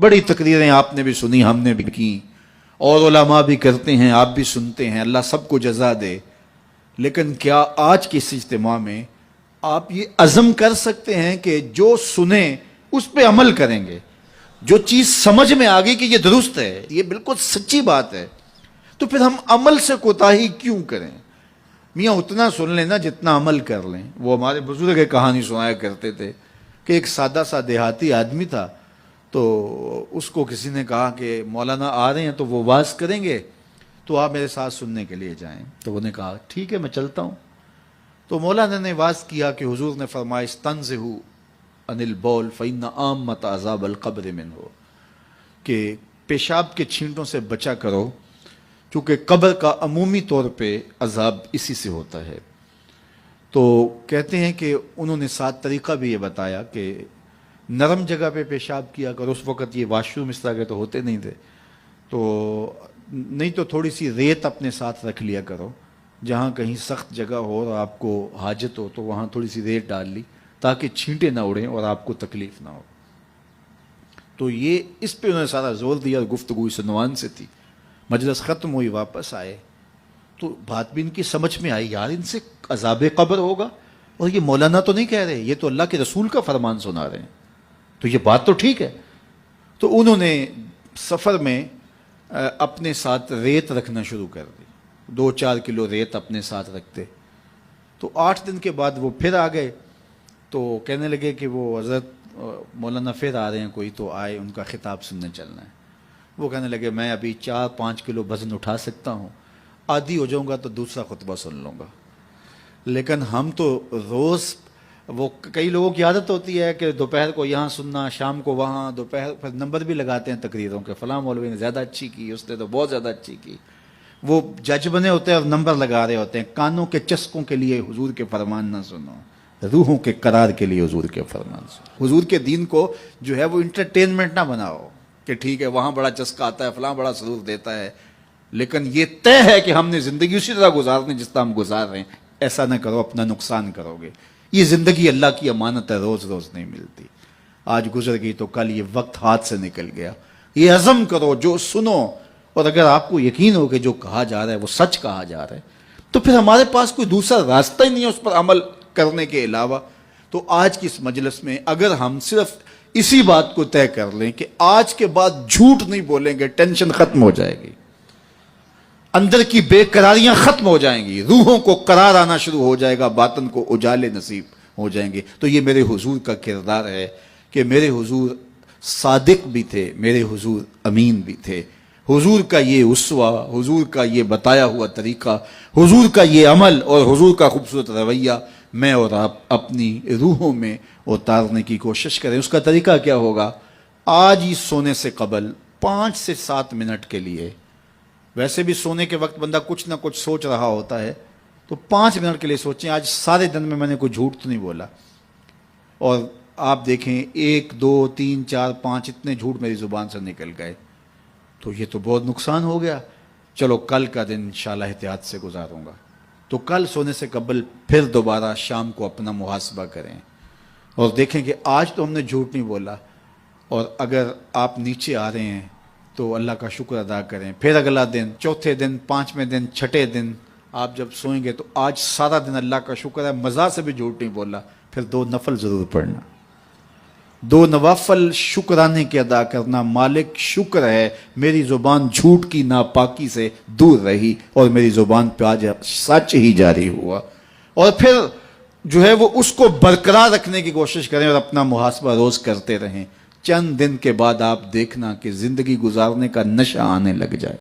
بڑی تقریریں آپ نے بھی سنی، ہم نے بھی کی، اور علماء بھی کرتے ہیں، آپ بھی سنتے ہیں، اللہ سب کو جزا دے۔ لیکن کیا آج کے اس اجتماع میں آپ یہ عزم کر سکتے ہیں کہ جو سنیں اس پہ عمل کریں گے؟ جو چیز سمجھ میں آ گئی کہ یہ درست ہے، یہ بالکل سچی بات ہے، تو پھر ہم عمل سے کوتاہی کیوں کریں؟ میاں اتنا سن لیں نا جتنا عمل کر لیں۔ وہ ہمارے بزرگ ایک کہانی سنایا کرتے تھے کہ ایک سادہ سا دیہاتی آدمی تھا، تو اس کو کسی نے کہا کہ مولانا آ رہے ہیں تو وہ واز کریں گے، تو آپ میرے ساتھ سننے کے لیے جائیں۔ تو انہوں نے کہا ٹھیک ہے میں چلتا ہوں۔ تو مولانا نے واز کیا کہ حضور نے فرمایا استنزہوا عن البول فإن عامۃ عذاب القبر منہ، کہ پیشاب کے چھینٹوں سے بچا کرو کیونکہ قبر کا عمومی طور پہ عذاب اسی سے ہوتا ہے۔ تو کہتے ہیں کہ انہوں نے ساتھ طریقہ بھی یہ بتایا کہ نرم جگہ پہ پیشاب کیا کرو۔ اس وقت یہ واش روم اس طرح کے تو ہوتے نہیں تھے، تو نہیں تو تھوڑی سی ریت اپنے ساتھ رکھ لیا کرو، جہاں کہیں سخت جگہ ہو اور آپ کو حاجت ہو تو وہاں تھوڑی سی ریت ڈال لی تاکہ چھینٹے نہ اڑیں اور آپ کو تکلیف نہ ہو۔ تو یہ اس پہ انہوں نے سارا زور دیا اور گفتگو اس عنوان سے تھی۔ مجلس ختم ہوئی، واپس آئے تو بات بھی ان کی سمجھ میں آئی، یار ان سے عذاب قبر ہوگا، اور یہ مولانا تو نہیں کہہ رہے، یہ تو اللہ کے رسول کا فرمان سنا رہے ہیں، تو یہ بات تو ٹھیک ہے۔ تو انہوں نے سفر میں اپنے ساتھ ریت رکھنا شروع کر دی، 2-4 کلو ریت اپنے ساتھ رکھتے۔ تو 8 دن کے بعد وہ پھر آ گئے، تو کہنے لگے کہ وہ حضرت مولانا پھر آ رہے ہیں کوئی، تو آئے، ان کا خطاب سننے چلنا ہے۔ وہ کہنے لگے میں ابھی 4-5 کلو وزن اٹھا سکتا ہوں، عادی ہو جاؤں گا تو دوسرا خطبہ سن لوں گا، لیکن ہم تو روز، وہ کئی لوگوں کی عادت ہوتی ہے کہ دوپہر کو یہاں سننا، شام کو وہاں، دوپہر پھر نمبر بھی لگاتے ہیں تقریروں کے، فلاں مولوی نے زیادہ اچھی کی، اس نے تو بہت زیادہ اچھی کی۔ وہ جج بنے ہوتے ہیں اور نمبر لگا رہے ہوتے ہیں۔ کانوں کے چسکوں کے لیے حضور کے فرمان نہ سنو، روحوں کے قرار کے لیے حضور کے فرمان سنو۔ حضور کے دین کو جو ہے وہ انٹرٹینمنٹ نہ بناؤ کہ ٹھیک ہے وہاں بڑا چسکا آتا ہے، فلاں بڑا سرور دیتا ہے، لیکن یہ طے ہے کہ ہم نے زندگی اسی طرح گزارنی جس طرح ہم گزار رہے ہیں۔ ایسا نہ کرو، اپنا نقصان کرو گے۔ یہ زندگی اللہ کی امانت ہے، روز روز نہیں ملتی۔ آج گزر گئی تو کل یہ وقت ہاتھ سے نکل گیا۔ یہ عزم کرو، جو سنو، اور اگر آپ کو یقین ہو کہ جو کہا جا رہا ہے وہ سچ کہا جا رہا ہے تو پھر ہمارے پاس کوئی دوسرا راستہ ہی نہیں ہے اس پر عمل کرنے کے علاوہ۔ تو آج کی اس مجلس میں اگر ہم صرف اسی بات کو طے کر لیں کہ آج کے بعد جھوٹ نہیں بولیں گے، ٹینشن ختم ہو جائے گی، اندر کی بے قراریاں ختم ہو جائیں گی، روحوں کو قرار آنا شروع ہو جائے گا، باطن کو اجالے نصیب ہو جائیں گے۔ تو یہ میرے حضور کا کردار ہے کہ میرے حضور صادق بھی تھے، میرے حضور امین بھی تھے۔ حضور کا یہ اسوہ، حضور کا یہ بتایا ہوا طریقہ، حضور کا یہ عمل اور حضور کا خوبصورت رویہ میں اور آپ اپنی روحوں میں اتارنے کی کوشش کریں۔ اس کا طریقہ کیا ہوگا؟ آج ہی سونے سے قبل 5 سے 7 منٹ کے لیے، ویسے بھی سونے کے وقت بندہ کچھ نہ کچھ سوچ رہا ہوتا ہے، تو 5 منٹ کے لیے سوچیں آج سارے دن میں نے کوئی جھوٹ تو نہیں بولا، اور آپ دیکھیں 1 2 3 4 5 اتنے جھوٹ میری زبان سے نکل گئے، تو یہ تو بہت نقصان ہو گیا۔ چلو کل کا دن انشاءاللہ احتیاط سے گزاروں گا۔ تو کل سونے سے قبل پھر دوبارہ شام کو اپنا محاسبہ کریں اور دیکھیں کہ آج تو ہم نے جھوٹ نہیں بولا، اور اگر آپ نیچے آ رہے ہیں تو اللہ کا شکر ادا کریں۔ پھر اگلا دن، چوتھے دن، 5ویں دن، 6ٹھے دن آپ جب سوئیں گے تو آج سارا دن اللہ کا شکر ہے مزہ سے بھی جھوٹ نہیں بولا، پھر 2 نفل ضرور پڑھنا، 2 نوافل شکرانے کے ادا کرنا۔ مالک شکر ہے میری زبان جھوٹ کی ناپاکی سے دور رہی اور میری زبان پہ آج سچ ہی جاری ہوا، اور پھر جو ہے وہ اس کو برقرار رکھنے کی کوشش کریں اور اپنا محاسبہ روز کرتے رہیں۔ چند دن کے بعد آپ دیکھنا کہ زندگی گزارنے کا نشہ آنے لگ جائے۔